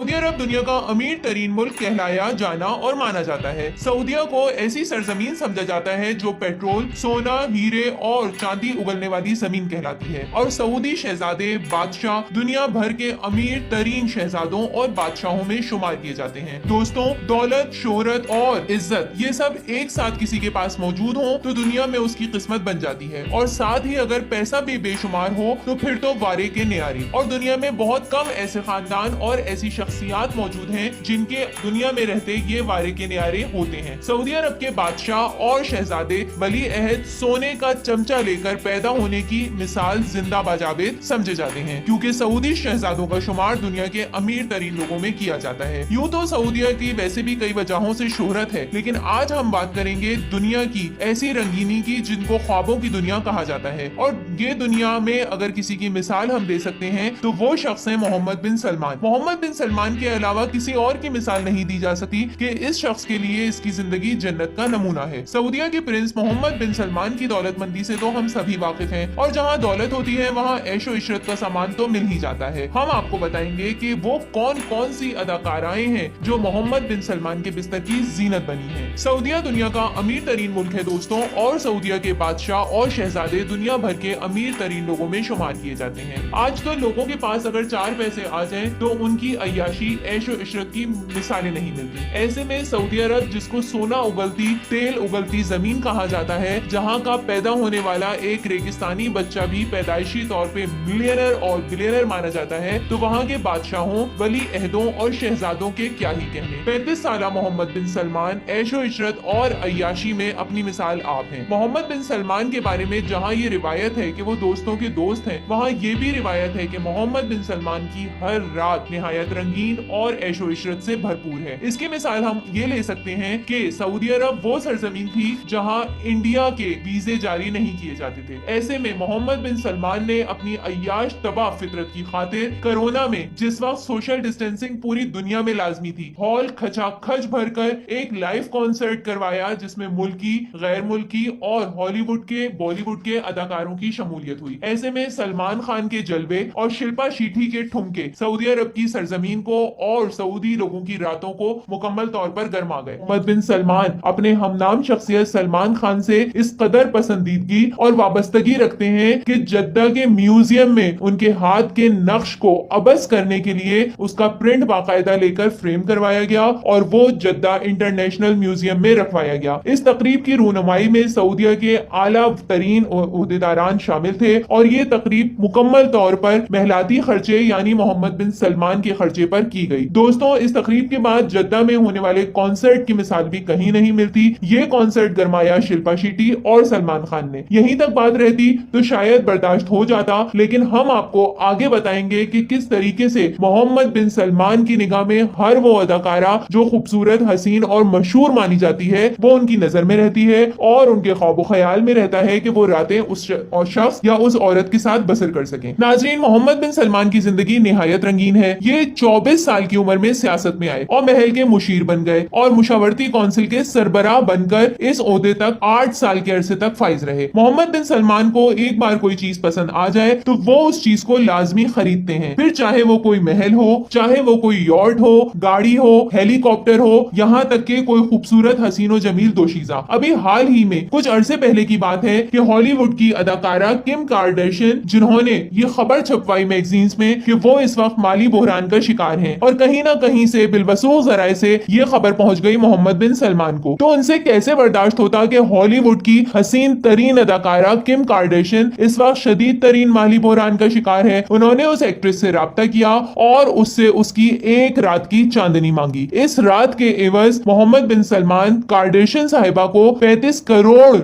Saudi अरब दुनिया का अमीर तरीन मुल्क कहलाया जाना और माना जाता है। सऊदिया को ऐसी सरजमीन समझा जाता है जो पेट्रोल, सोना, हीरे और चांदी उगलने वाली जमीन कहलाती है और सऊदी शहजादे बादशाह दुनिया भर के अमीर तरीन शहजादों और बादशाहों में शुमार किए जाते हैं। दोस्तों, दौलत, शोहरत और इज्जत ये सब एक साथ किसी के पास मौजूद हो तो दुनिया में उसकी किस्मत बन जाती है और साथ ही अगर पैसा भी बेशुमार हो तो फिर तो वारे के न्यारे। और दुनिया में बहुत कम ऐसे खानदान और ऐसी शख्सियात मौजूद हैं जिनके दुनिया में रहते ये वारे के न्यारे होते हैं। सऊदी अरब के बादशाह और शहजादे वली अहद सोने का चमचा लेकर पैदा होने की मिसाल जिंदा बाजावेद समझे जाते हैं, क्योंकि सऊदी शहजादों का शुमार दुनिया के अमीर तरीन लोगों में किया जाता है। यूं तो सऊदिया की वैसे भी कई वजहों से शोहरत है, लेकिन आज हम बात करेंगे दुनिया की ऐसी रंगीनी की जिनको ख्वाबों की दुनिया कहा जाता है। और ये दुनिया में अगर किसी की मिसाल हम दे सकते हैं तो वो शख्स है मोहम्मद बिन सलमान। मोहम्मद बिन सलमान के अलावा किसी और की मिसाल नहीं दी जा सकती कि इस शख्स के लिए इसकी जिंदगी जन्नत का नमूना है। सऊदिया के प्रिंस मोहम्मद बिन सलमान की दौलतमंदी से तो हम सभी वाकिफ हैं और जहां दौलत होती है वहां ऐशो इशरत का सामान तो मिल ही जाता है। हम आपको बताएंगे कि वो कौन कौन सी अदाकाराएं हैं जो मोहम्मद बिन सलमान के बिस्तर की जीनत बनी है। सऊदिया दुनिया का अमीर तरीन मुल्क है दोस्तों, और सऊदिया के बादशाह और शहजादे दुनिया भर के अमीर तरीन लोगों में शुमार किए जाते हैं। आज तो लोगों के पास अगर 4 पैसे आ जाए तो उनकी अय्याशी, ऐशो इशरत की मिसालें नहीं मिलती। ऐसे में सऊदी अरब, जिसको सोना उगलती, तेल उगलती जमीन कहा जाता है, जहां का पैदा होने वाला एक रेगिस्तानी बच्चा भी पैदाइशी तौर पे मिलियनर और बिलियनर माना जाता है, तो वहां के बादशाहों, वली अहदों और शहजादों के क्या ही कहने। 35 साल मोहम्मद बिन सलमान ऐशो इशरत और अय्याशी में अपनी मिसाल आप हैं। मोहम्मद बिन सलमान के बारे में जहां ये रिवायत है कि वो दोस्तों के दोस्त हैं, वहां ये भी रिवायत है कि मोहम्मद बिन सलमान की हर रात निहायत रंगीन और ऐशो इशरत से भरपूर है। इसकी मिसाल हम ये ले सकते हैं कि सऊदी अरब वो सरजमीन थी जहां इंडिया के वीजे जारी नहीं किए जाते थे। ऐसे में मोहम्मद बिन सलमान ने अपनी अय्याश तबाह फितरत की खातिर कोरोना में, जिस वक्त सोशल डिस्टेंसिंग पूरी दुनिया में लाजमी थी, हॉल खचाखच भरकर एक लाइव कॉन्सर्ट करवाया जिसमें मुल्की, गैर मुल्की और हॉलीवुड के, बॉलीवुड के अदाकारों की शमूलियत हुई। ऐसे में सलमान खान के जलवे और शिल्पा शेट्टी के ठुमके सऊदी अरब की सरजमीन को और सऊदी लोगों की रातों को मुकम्मल तौर पर गरमा गए। मोहम्मद बिन सलमान अपने हमनाम शख्सियत सलमान खान से इस कदर पसंदीदगी और वाबस्तगी रखते हैं कि जद्दा के म्यूजियम में उनके हाथ के नक्श को अबस करने के लिए उसका प्रिंट बाकायदा लेकर फ्रेम करवाया गया और वो जद्दा इंटरनेशनल म्यूजियम में रखवाया गया। इस तकरीब की रूनुमाई में सऊदिया के आला तरीन ओहदेदारान शामिल थे और ये तकरीब मुकम्मल तौर पर महलाती खर्चे यानी मोहम्मद बिन सलमान के खर्चे पर की गई। दोस्तों, इस तकरीब के बाद जद्दा में होने वाले कॉन्सर्ट की मिसाल भी कहीं नहीं मिलती। ये कॉन्सर्ट गरमाया शिल्पा शेट्टी और सलमान खान ने। यहीं तक बात रहती तो शायद बर्दाश्त हो जाता, लेकिन हम आपको आगे बताएंगे कि किस तरीके से मोहम्मद बिन सलमान की निगाह में हर वो अदाकारा जो खूबसूरत, हसीन और मशहूर मानी जाती है वो उनकी नजर में रहती है और उनके ख्वाब ख्याल में रहता है कि वो रातें उस शख्स या उस औरत के साथ बसर कर सकें। नाजरीन, मोहम्मद बिन सलमान की जिंदगी निहायत रंगीन है। ये 24 साल की उम्र में सियासत में आए और महल के मुशीर बन गए और मुशावरती कौंसिल के सरबराह बनकर इस ओहदे तक 8 साल के अरसे तक फाइज रहे। मोहम्मद बिन सलमान को एक बार कोई चीज पसंद आ जाए तो वो उस चीज को लाजमी खरीदते हैं, फिर चाहे वो कोई महल हो, चाहे वो कोई यॉट हो, गाड़ी हो, हेलीकॉप्टर हो, यहाँ तक के कोई खूबसूरत हसीनो जमील दोशीजा। अभी हाल ही में कुछ अरसे पहले की बात है कि हॉलीवुड की अदाकारा किम कार्दाशियन, जिन्होंने ये खबर छपवाई मैगजीन्स में कि वो इस वक्त माली बहरान का शिकार हैं और कहीं ना कहीं से बिलवसूख जराए से ये खबर पहुंच गई मोहम्मद बिन सलमान को, तो उनसे कैसे बर्दाश्त होता कि हॉलीवुड की हसीन तरीन अदाकारा किम कार्दाशियन इस वक्त शदीद तरीन माली बहरान का शिकार है। उन्होंने उस एक्ट्रेस से राब्ता किया और उससे उसकी एक रात की चांदनी मांगी। इस रात के एवज मोहम्मद बिन सलमान कार्दाशियन साहिबा को $35 करोड़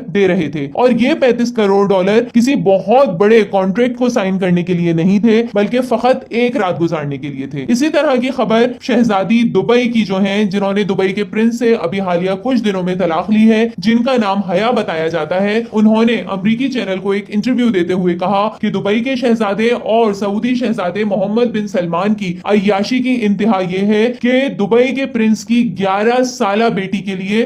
दे रहे थे और ये $35 करोड़ किसी बहुत बड़े कॉन्ट्रैक्ट को साइन करने के लिए नहीं थे, बल्कि फकत एक रात गुजारने के लिए थे। इसी तरह की खबर शहजादी दुबई की जो हैं, जिन्होंने दुबई के प्रिंस से अभी हालिया कुछ दिनों में तलाक ली है, जिनका नाम हया बताया जाता है, उन्होंने अमरीकी चैनल को एक इंटरव्यू देते हुए कहा कि दुबई के शहजादे और सऊदी शहजादे मोहम्मद बिन सलमान की अय्याशी की इंतहा ये है कि दुबई के प्रिंस की 11 साला बेटी के लिए